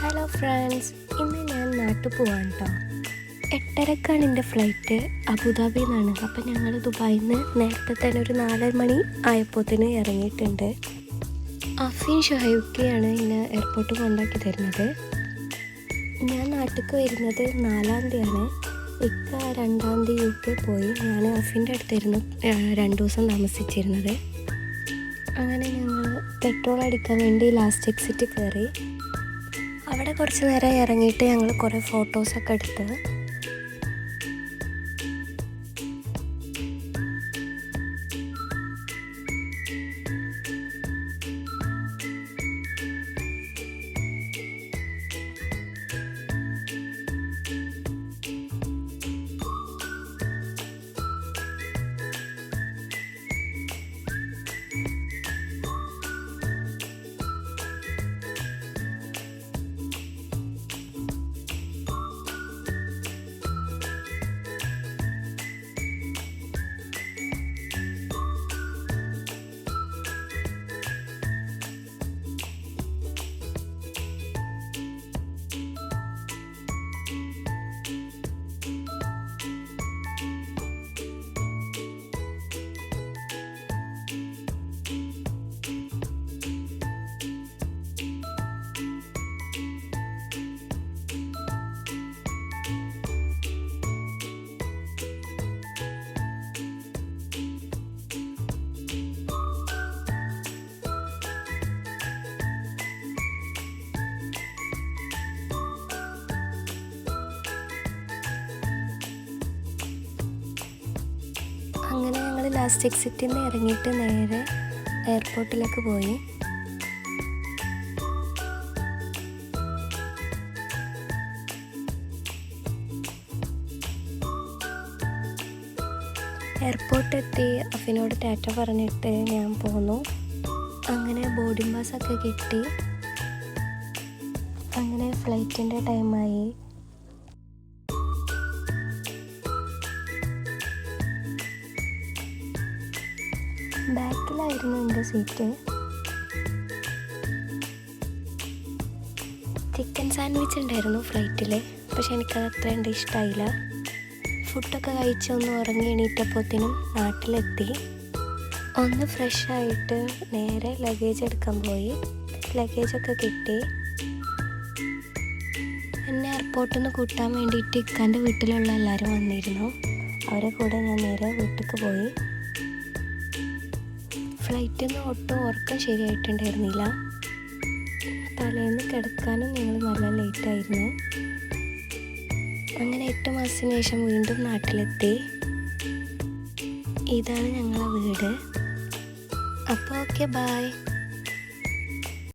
Hello friends, ഇന്ന് ഞാൻ നാട്ടിൽ പോവാണ് കേട്ടോ. 8:30ക്കാണ് എൻ്റെ ഫ്ലൈറ്റ് അബുദാബിയിൽ നിന്നാണ്. അപ്പം ഞങ്ങൾ ദുബായിൽ നിന്ന് നേരത്തെ തന്നെ ഒരു 4 മണി ആയപ്പോഴത്തേന് ഇറങ്ങിയിട്ടുണ്ട്. അഫീൻ ഷുഹൈബിനെയാണ് ഇന്ന് എയർപോർട്ട് കൊണ്ടാക്കി തരുന്നത്. ഞാൻ നാട്ടിലേക്ക് വരുന്നത് 4-ാം തീയതിയാണ്. ഇക്ക 2-ാം തീയതി UK പോയി. ഞാൻ അഫീൻ്റെ അടുത്തായിരുന്നു 2 ദിവസം താമസിച്ചിരുന്നത്. അങ്ങനെ ഞങ്ങൾ പെട്രോൾ അടിക്കാൻ വേണ്ടി ലാസ്റ്റ് എക്സിറ്റ് കയറി. അവിടെ കുറച്ച് നേരം ഇറങ്ങിയിട്ട് ഞങ്ങൾ കുറേ ഫോട്ടോസൊക്കെ എടുത്ത് അങ്ങനെ ഞങ്ങൾ ലാസ്റ്റ് എക്സിറ്റിൽ നിന്ന് ഇറങ്ങിയിട്ട് നേരെ എയർപോർട്ടിലേക്ക് പോയി. എയർപോർട്ടെത്തി അഫിനോട് ടാറ്റ പറഞ്ഞിട്ട് ഞാൻ പോന്നു. അങ്ങനെ ബോർഡിംഗ് പാസ്സൊക്കെ കിട്ടി. അങ്ങനെ ഫ്ലൈറ്റിൻ്റെ ടൈമായി. ബാക്കിലായിരുന്നു എൻ്റെ സീറ്റ്. ചിക്കൻ സാൻഡ്വിച്ച് ഉണ്ടായിരുന്നു ഫ്ലൈറ്റിൽ. പക്ഷെ എനിക്കത് അത്രയും ഇഷ്ടമായില്ല. ഫുഡൊക്കെ കഴിച്ച് ഒന്ന് ഉറങ്ങി എണീറ്റപ്പോഴത്തേനും നാട്ടിലെത്തി. ഒന്ന് ഫ്രഷായിട്ട് നേരെ ലഗേജ് എടുക്കാൻ പോയി. ലഗേജൊക്കെ കിട്ടി. എന്നെ എയർപോർട്ടിൽ നിന്ന് കൂട്ടാൻ വേണ്ടിയിട്ട് ഇക്കാൻ്റെ വീട്ടിലുള്ള എല്ലാവരും വന്നിരുന്നു. അവരെ കൂടെ ഞാൻ നേരെ വീട്ടിലേക്ക് പോയി. ഫ്ലൈറ്റിൽ നിന്ന് ഒട്ടും ഉറക്കം ശരിയായിട്ടുണ്ടായിരുന്നില്ല. തലേന്ന് കിടക്കാനും ഞങ്ങൾ നല്ല ലേറ്റായിരുന്നു. അങ്ങനെ 8 മാസത്തിന് ശേഷം വീണ്ടും നാട്ടിലെത്തി. ഇതാണ് ഞങ്ങളെ വീട്. അപ്പോൾ ഓക്കെ, ബൈ.